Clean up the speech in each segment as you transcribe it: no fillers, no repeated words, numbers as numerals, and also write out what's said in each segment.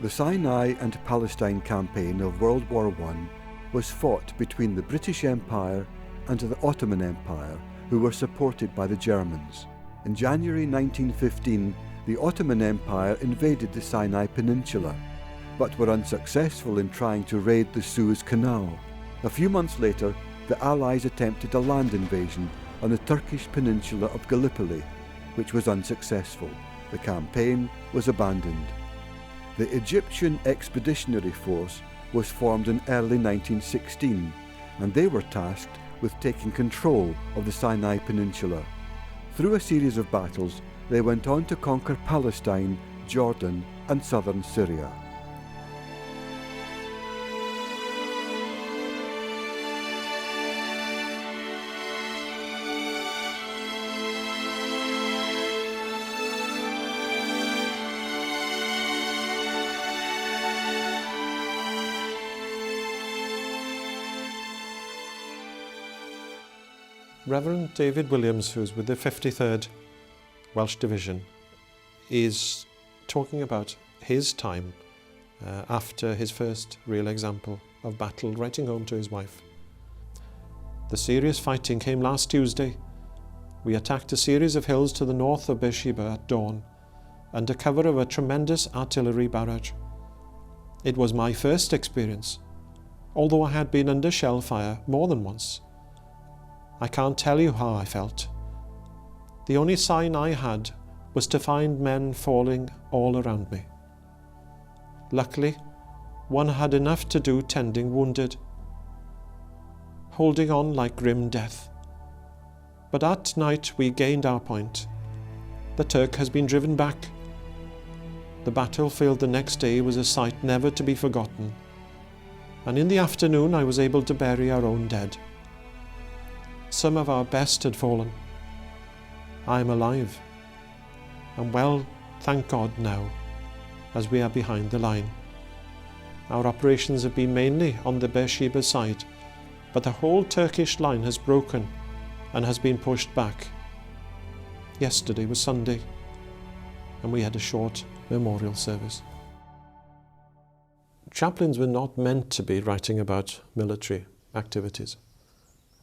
The Sinai and Palestine campaign of World War I was fought between the British Empire and the Ottoman Empire, who were supported by the Germans. In January 1915, the Ottoman Empire invaded the Sinai Peninsula, but were unsuccessful in trying to raid the Suez Canal. A few months later, the Allies attempted a land invasion on the Turkish peninsula of Gallipoli, which was unsuccessful. The campaign was abandoned. The Egyptian Expeditionary Force was formed in early 1916, and they were tasked with taking control of the Sinai Peninsula. Through a series of battles, they went on to conquer Palestine, Jordan, and southern Syria. Reverend David Williams, who's with the 53rd Welsh Division, is talking about his time after his first real example of battle, writing home to his wife. The serious fighting came last Tuesday. We attacked a series of hills to the north of Beersheba at dawn, under cover of a tremendous artillery barrage. It was my first experience, although I had been under shell fire more than once. I can't tell you how I felt. The only sign I had was to find men falling all around me. Luckily, one had enough to do tending wounded, holding on like grim death. But at night we gained our point. The Turk has been driven back. The battlefield the next day was a sight never to be forgotten, and in the afternoon I was able to bury our own dead. Some of our best had fallen. I am alive, and well, thank God now, as we are behind the line. Our operations have been mainly on the Beersheba side, but the whole Turkish line has broken and has been pushed back. Yesterday was Sunday, and we had a short memorial service. Chaplains were not meant to be writing about military activities,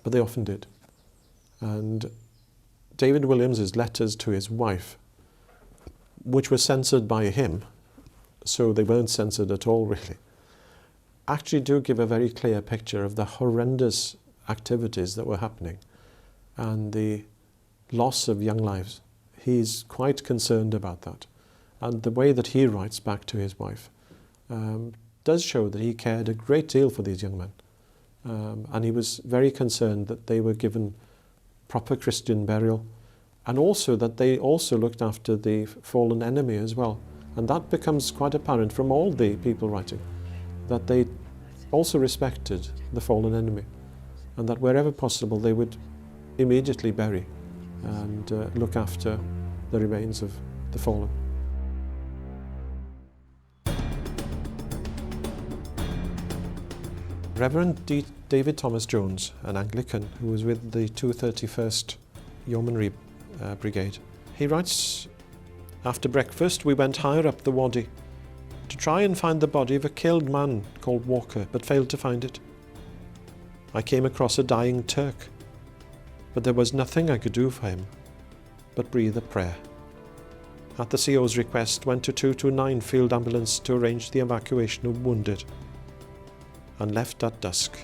but they often did. And David Williams's letters to his wife, which were censored by him, so they weren't censored at all really, actually do give a very clear picture of the horrendous activities that were happening and the loss of young lives. He's quite concerned about that. And the way that he writes back to his wife does show that he cared a great deal for these young men. And he was very concerned that they were given proper Christian burial, and also that they also looked after the fallen enemy as well. And that becomes quite apparent from all the people writing, that they also respected the fallen enemy, and that wherever possible they would immediately bury and look after the remains of the fallen. Reverend David Thomas Jones, an Anglican who was with the 231st Yeomanry Brigade, he writes, "After breakfast we went higher up the wadi to try and find the body of a killed man called Walker, but failed to find it. I came across a dying Turk, but there was nothing I could do for him but breathe a prayer. At the CO's request, went to 229 Field Ambulance to arrange the evacuation of wounded, and left at dusk."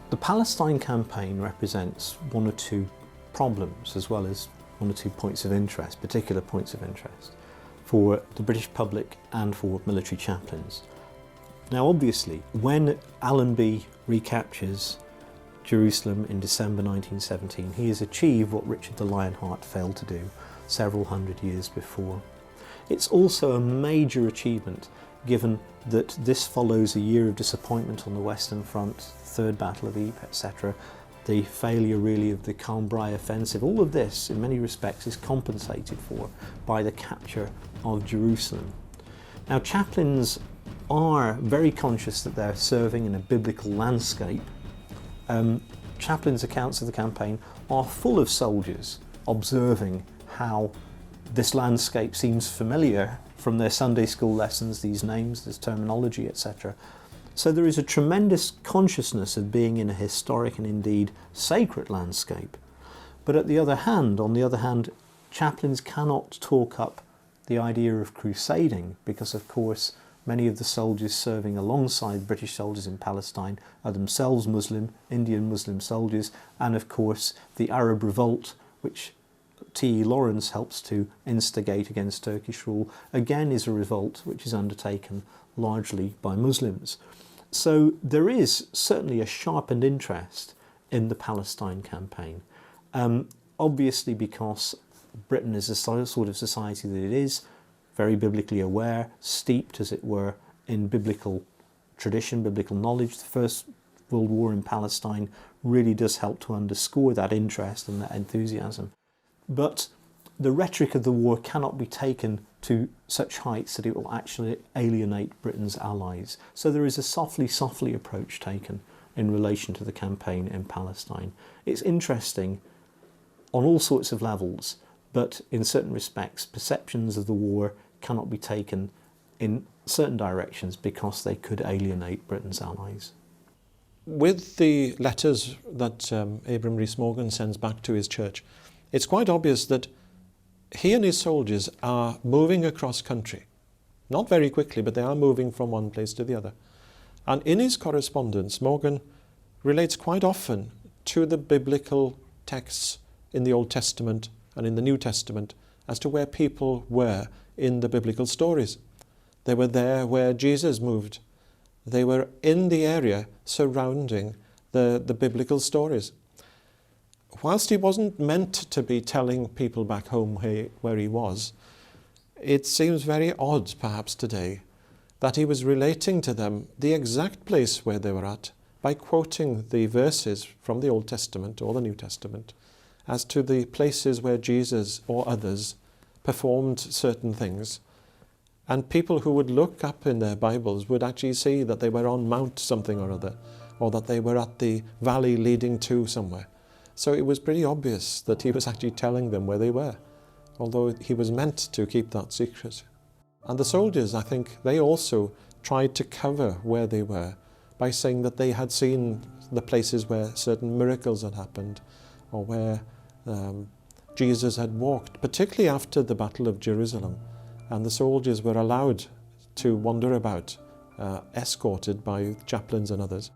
The Palestine campaign represents one or two problems as well as one or two points of interest, particular points of interest, for the British public and for military chaplains. Now obviously, when Allenby recaptures Jerusalem in December 1917, he has achieved what Richard the Lionheart failed to do several hundred years before. It's also a major achievement given that this follows a year of disappointment on the Western Front, Third Battle of Ypres, etc., the failure really of the Cambrai offensive. All of this, in many respects, is compensated for by the capture of Jerusalem. Now, chaplains are very conscious that they're serving in a biblical landscape. Chaplains' accounts of the campaign are full of soldiers observing how this landscape seems familiar from their Sunday school lessons, these names, this terminology, etc. So there is a tremendous consciousness of being in a historic and indeed sacred landscape. But on the other hand, chaplains cannot talk up the idea of crusading because, of course, many of the soldiers serving alongside British soldiers in Palestine are themselves Muslim, Indian Muslim soldiers, and of course the Arab revolt, which T.E. Lawrence helps to instigate against Turkish rule, again is a revolt which is undertaken largely by Muslims. So there is certainly a sharpened interest in the Palestine campaign. Obviously because Britain is the sort of society that it is, very biblically aware, steeped as it were in biblical tradition, biblical knowledge. The First World War in Palestine really does help to underscore that interest and that enthusiasm. But the rhetoric of the war cannot be taken to such heights that it will actually alienate Britain's allies. So there is a softly approach taken in relation to the campaign in Palestine. It's interesting on all sorts of levels, but in certain respects, perceptions of the war cannot be taken in certain directions because they could alienate Britain's allies. With the letters that Abram Rees-Mogg sends back to his church, it's quite obvious that he and his soldiers are moving across country. Not very quickly, but they are moving from one place to the other. And in his correspondence, Morgan relates quite often to the biblical texts in the Old Testament and in the New Testament as to where people were in the biblical stories. They were there where Jesus moved. They were in the area surrounding the biblical stories. Whilst he wasn't meant to be telling people back home where he was, it seems very odd perhaps today that he was relating to them the exact place where they were at by quoting the verses from the Old Testament or the New Testament as to the places where Jesus or others performed certain things. And people who would look up in their Bibles would actually see that they were on Mount something or other, or that they were at the valley leading to somewhere. So it was pretty obvious that he was actually telling them where they were, although he was meant to keep that secret. And the soldiers, I think, they also tried to cover where they were by saying that they had seen the places where certain miracles had happened, or where Jesus had walked, particularly after the Battle of Jerusalem. And the soldiers were allowed to wander about, escorted by chaplains and others.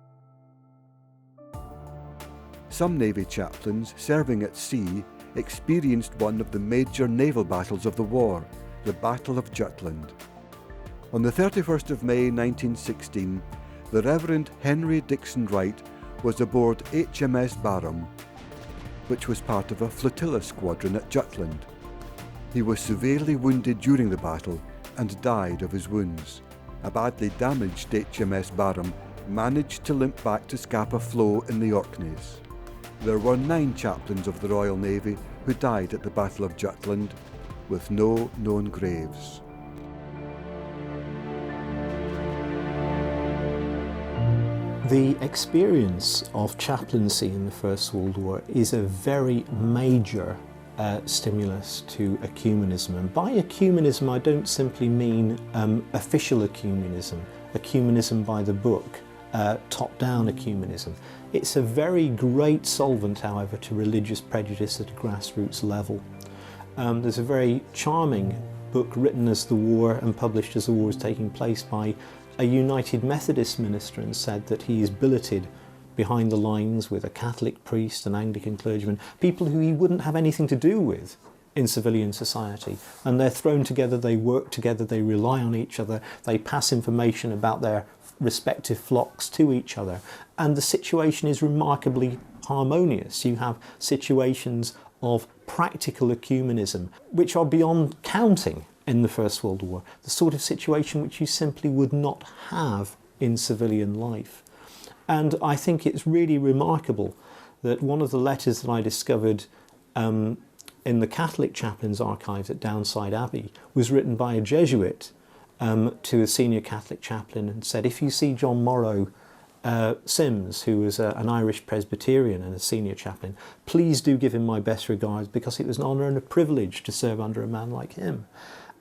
Some Navy chaplains serving at sea experienced one of the major naval battles of the war, the Battle of Jutland. On the 31st of May 1916, the Reverend Henry Dixon Wright was aboard HMS Barham, which was part of a flotilla squadron at Jutland. He was severely wounded during the battle and died of his wounds. A badly damaged HMS Barham managed to limp back to Scapa Flow in the Orkneys. There were 9 chaplains of the Royal Navy who died at the Battle of Jutland, with no known graves. The experience of chaplaincy in the First World War is a very major stimulus to ecumenism. And by ecumenism, I don't simply mean official ecumenism by the book, top-down ecumenism. It's a very great solvent, however, to religious prejudice at a grassroots level. There's a very charming book written as the war and published as the war was taking place by a United Methodist minister, and said that he is billeted behind the lines with a Catholic priest, an Anglican clergyman, people who he wouldn't have anything to do with in civilian society. And they're thrown together, they work together, they rely on each other, they pass information about their respective flocks to each other. And the situation is remarkably harmonious. You have situations of practical ecumenism, which are beyond counting in the First World War, the sort of situation which you simply would not have in civilian life. And I think it's really remarkable that one of the letters that I discovered in the Catholic chaplain's archives at Downside Abbey was written by a Jesuit to a senior Catholic chaplain, and said, if you see John Morrow Sims, who was an Irish Presbyterian and a senior chaplain, please do give him my best regards, because it was an honour and a privilege to serve under a man like him.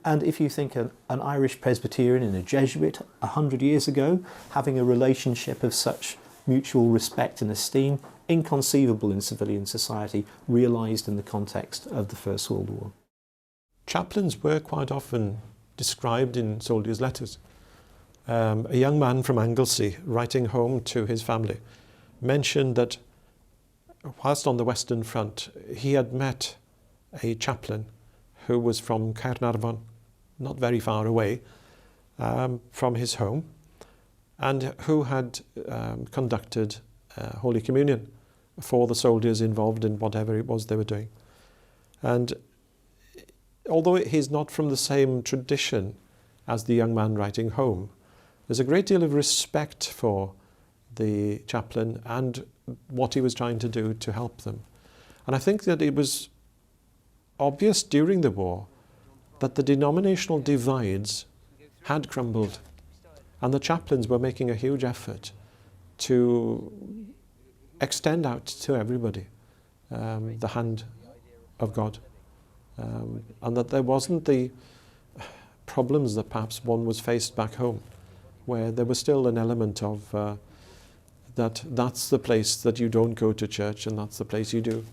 And if you think an Irish Presbyterian and a Jesuit 100 years ago having a relationship of such mutual respect and esteem, inconceivable in civilian society, realised in the context of the First World War. Chaplains were quite often described in soldiers' letters. A young man from Anglesey, writing home to his family, mentioned that whilst on the Western Front, he had met a chaplain who was from Caernarfon, not very far away from his home, and who had conducted Holy Communion for the soldiers involved in whatever it was they were doing. And although he's not from the same tradition as the young man writing home, there's a great deal of respect for the chaplain and what he was trying to do to help them. And I think that it was obvious during the war that the denominational divides had crumbled, and the chaplains were making a huge effort to extend out to everybody the hand of God, and that there wasn't the problems that perhaps one was faced back home, where there was still an element of that's the place that you don't go to church and that's the place you do.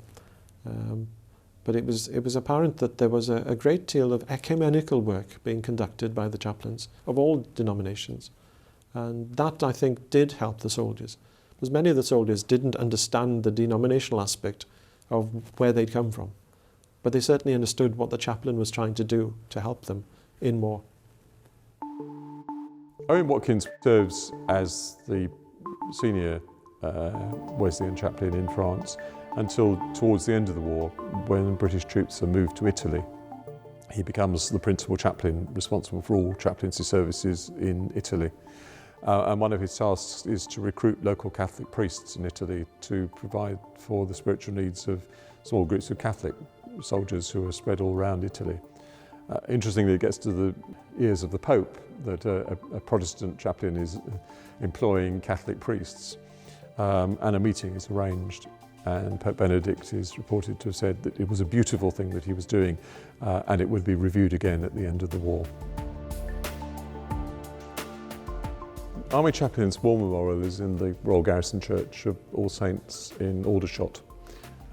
But it was apparent that there was a great deal of ecumenical work being conducted by the chaplains of all denominations. And that, I think, did help the soldiers. Because many of the soldiers didn't understand the denominational aspect of where they'd come from. But they certainly understood what the chaplain was trying to do to help them in war. Owen Watkins serves as the senior Wesleyan chaplain in France until towards the end of the war, when British troops are moved to Italy. He becomes the principal chaplain responsible for all chaplaincy services in Italy. And one of his tasks is to recruit local Catholic priests in Italy to provide for the spiritual needs of small groups of Catholic soldiers who are spread all around Italy. Interestingly, it gets to the ears of the Pope that a Protestant chaplain is employing Catholic priests, and a meeting is arranged. And Pope Benedict is reported to have said that it was a beautiful thing that he was doing, and it would be reviewed again at the end of the war. Army Chaplain's War Memorial is in the Royal Garrison Church of All Saints in Aldershot.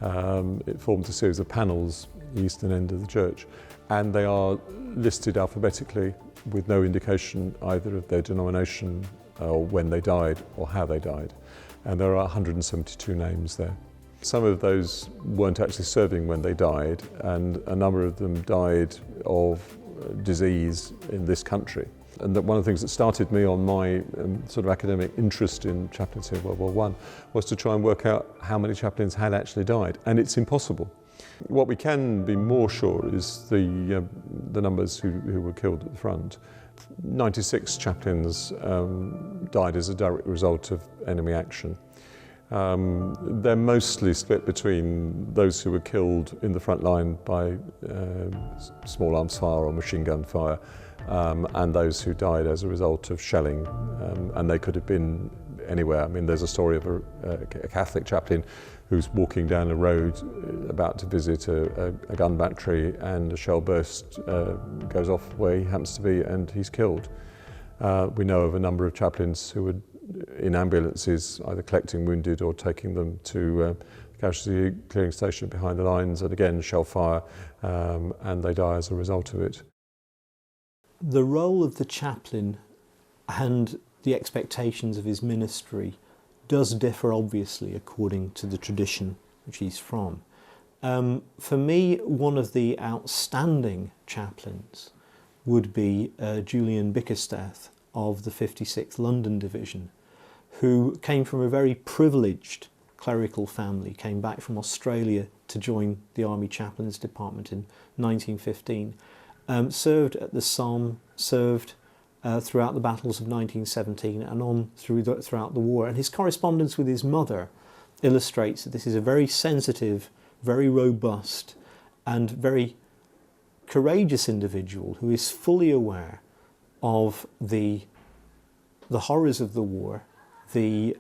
It forms a series of panels at the eastern end of the church, and they are listed alphabetically with no indication either of their denomination or when they died or how they died. And there are 172 names there. Some of those weren't actually serving when they died, and a number of them died of disease in this country. And that one of the things that started me on my sort of academic interest in chaplaincy in World War I was to try and work out how many chaplains had actually died, and it's impossible. What we can be more sure is the numbers who were killed at the front. 96 chaplains died as a direct result of enemy action. They're mostly split between those who were killed in the front line by small arms fire or machine gun fire, and those who died as a result of shelling, and they could have been anywhere. I mean, there's a story of a Catholic chaplain who's walking down a road about to visit a gun battery, and a shell burst goes off where he happens to be, and he's killed. We know of a number of chaplains who were in ambulances, either collecting wounded or taking them to the casualty clearing station behind the lines, and again shell fire, and they die as a result of it. The role of the chaplain and the expectations of his ministry does differ obviously according to the tradition which he's from. For me, one of the outstanding chaplains would be Julian Bickersteth of the 56th London Division, who came from a very privileged clerical family, came back from Australia to join the Army Chaplains Department in 1915, served at the Somme, served throughout the battles of 1917 and on throughout the war. And his correspondence with his mother illustrates that this is a very sensitive, very robust and very courageous individual who is fully aware of the horrors of the war, the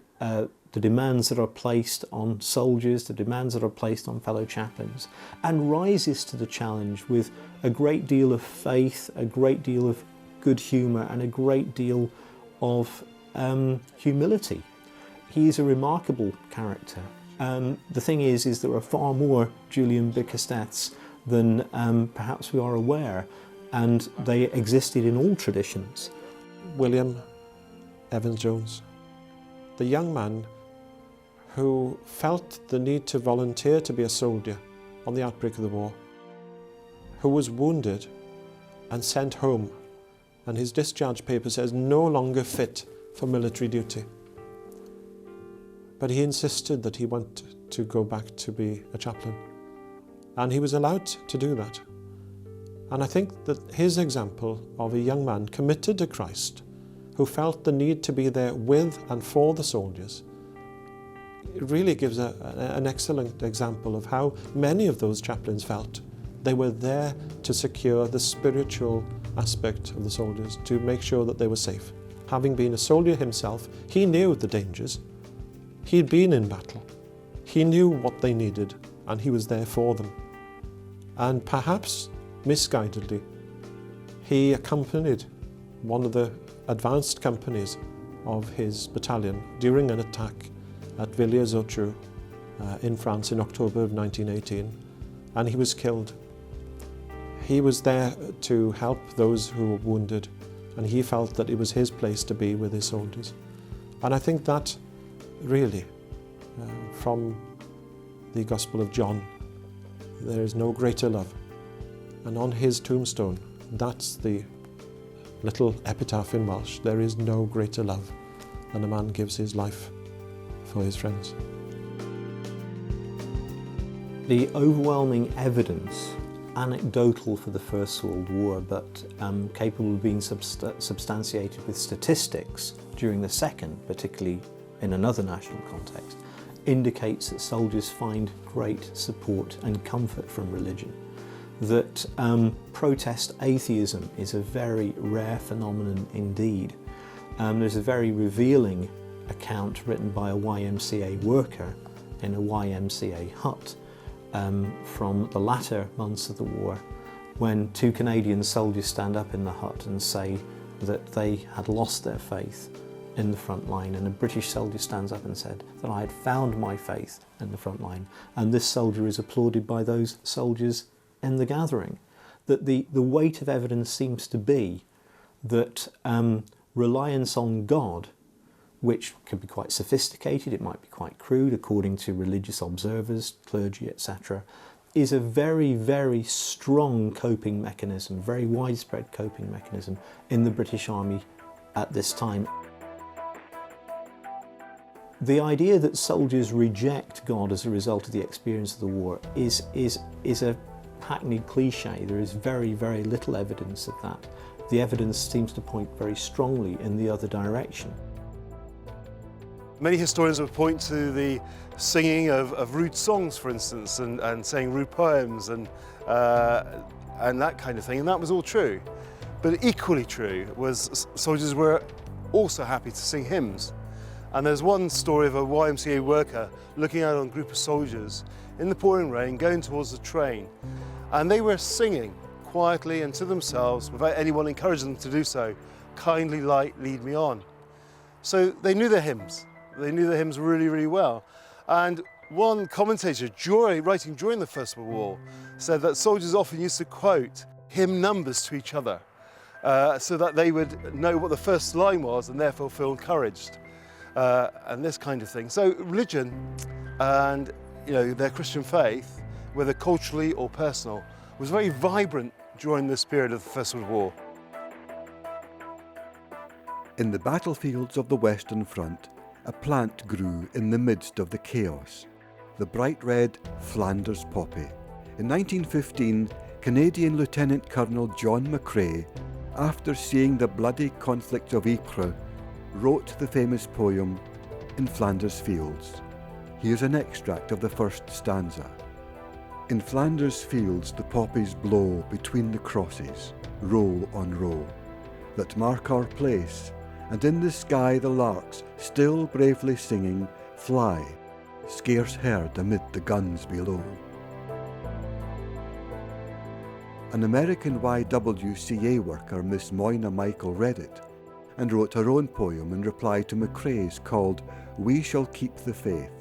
the demands that are placed on soldiers, the demands that are placed on fellow chaplains, and rises to the challenge with a great deal of faith, a great deal of good humour, and a great deal of humility. He is a remarkable character. The thing is there are far more Julian Bickersteths than perhaps we are aware, and they existed in all traditions. William Evans-Jones, the young man who felt the need to volunteer to be a soldier on the outbreak of the war, who was wounded and sent home, and his discharge paper says no longer fit for military duty. But he insisted that he want to go back to be a chaplain, and he was allowed to do that. And I think that his example of a young man committed to Christ, who felt the need to be there with and for the soldiers, it really gives an excellent example of how many of those chaplains felt. They were there to secure the spiritual aspect of the soldiers, to make sure that they were safe. Having been a soldier himself, he knew the dangers. He'd been in battle. He knew what they needed, and he was there for them. And perhaps misguidedly, he accompanied one of the advanced companies of his battalion during an attack at Villiers-Autreux in France in October of 1918, and he was killed. He was there to help those who were wounded, and he felt that it was his place to be with his soldiers. And I think that really, from the Gospel of John, there is no greater love. And on his tombstone, that's the little epitaph in Welsh: there is no greater love than a man gives his life for his friends. The overwhelming evidence, anecdotal for the First World War, but capable of being substantiated with statistics during the Second, particularly in another national context, indicates that soldiers find great support and comfort from religion. That protest atheism is a very rare phenomenon indeed. There's a very revealing account written by a YMCA worker in a YMCA hut from the latter months of the war, when two Canadian soldiers stand up in the hut and say that they had lost their faith in the front line, and a British soldier stands up and said that I had found my faith in the front line, and this soldier is applauded by those soldiers in the gathering. That the weight of evidence seems to be that reliance on God, which can be quite sophisticated, it might be quite crude according to religious observers, clergy, etc., is a very, very strong coping mechanism, very widespread coping mechanism in the British Army at this time. The idea that soldiers reject God as a result of the experience of the war is a hackneyed cliche. There is very, very little evidence of that. The evidence seems to point very strongly in the other direction. Many historians would point to the singing of rude songs, for instance, and saying rude poems and that kind of thing, and that was all true. But equally true was soldiers were also happy to sing hymns. And there's one story of a YMCA worker looking out on a group of soldiers in the pouring rain going towards the train, and they were singing quietly and to themselves without anyone encouraging them to do so, "Kindly Light, Lead Me On." So they knew their hymns. They knew their hymns really, really well. And one commentator writing during the First World War said that soldiers often used to quote hymn numbers to each other so that they would know what the first line was and therefore feel encouraged, and this kind of thing. So religion and their Christian faith, whether culturally or personal, was very vibrant during this period of the First World War. In the battlefields of the Western Front, a plant grew in the midst of the chaos, the bright red Flanders poppy. In 1915, Canadian Lieutenant Colonel John McCrae, after seeing the bloody conflict of Ypres, wrote the famous poem In Flanders Fields. Here's an extract of the first stanza. In Flanders fields the poppies blow between the crosses, row on row, that mark our place, and in the sky the larks, still bravely singing, fly, scarce heard amid the guns below. An American YWCA worker, Miss Moyna Michael, read it and wrote her own poem in reply to Macrae's called We Shall Keep the Faith.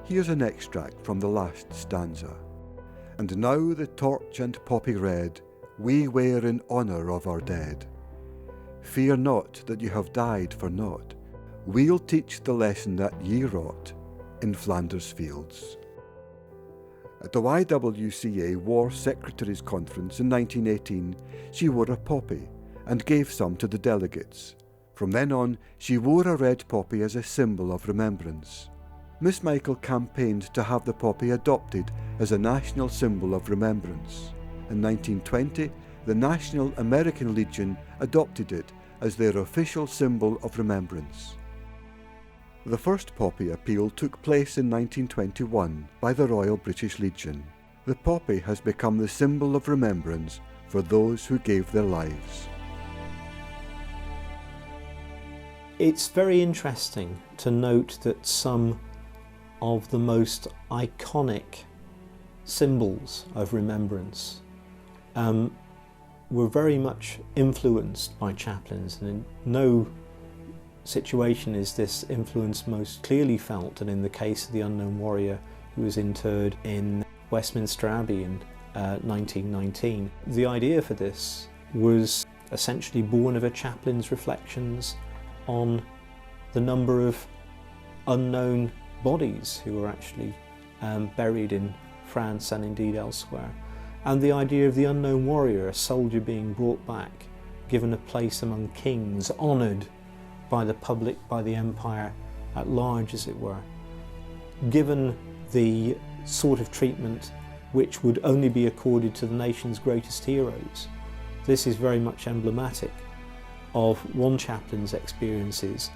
Here's an extract from the last stanza. And now the torch and poppy red we wear in honour of our dead. Fear not that you have died for naught. We'll teach the lesson that ye wrought in Flanders fields. At the YWCA War Secretaries Conference in 1918, she wore a poppy and gave some to the delegates. From then on, she wore a red poppy as a symbol of remembrance. Miss Michael campaigned to have the poppy adopted as a national symbol of remembrance. In 1920, the National American Legion adopted it as their official symbol of remembrance. The first poppy appeal took place in 1921 by the Royal British Legion. The poppy has become the symbol of remembrance for those who gave their lives. It's very interesting to note that some of the most iconic symbols of remembrance were very much influenced by chaplains, and in no situation is this influence most clearly felt than in the case of the unknown warrior who was interred in Westminster Abbey in 1919. The idea for this was essentially born of a chaplain's reflections on the number of unknown bodies who were actually buried in France and indeed elsewhere, and the idea of the unknown warrior, a soldier being brought back, given a place among kings, honoured by the public, by the empire at large as it were, given the sort of treatment which would only be accorded to the nation's greatest heroes. This is very much emblematic of one chaplain's experiences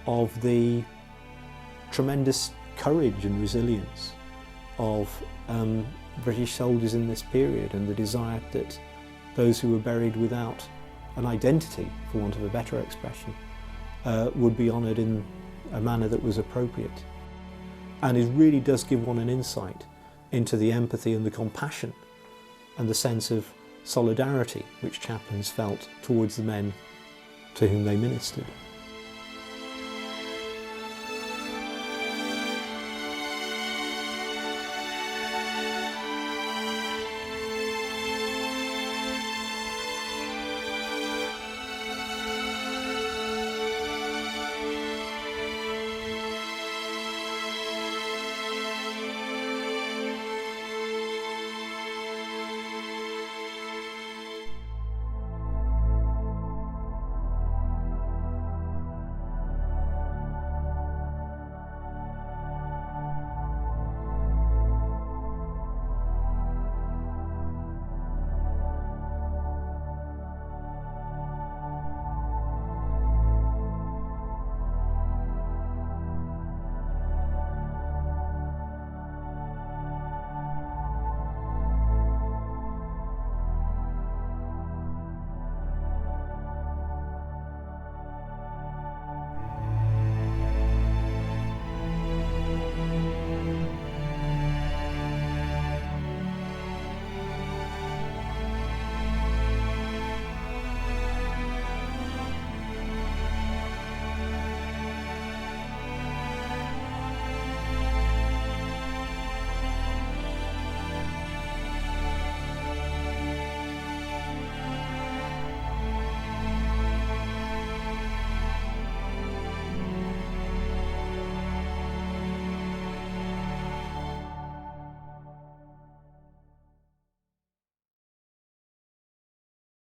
of the tremendous courage and resilience of British soldiers in this period, and the desire that those who were buried without an identity, for want of a better expression, would be honoured in a manner that was appropriate. And it really does give one an insight into the empathy and the compassion and the sense of solidarity which chaplains felt towards the men to whom they ministered.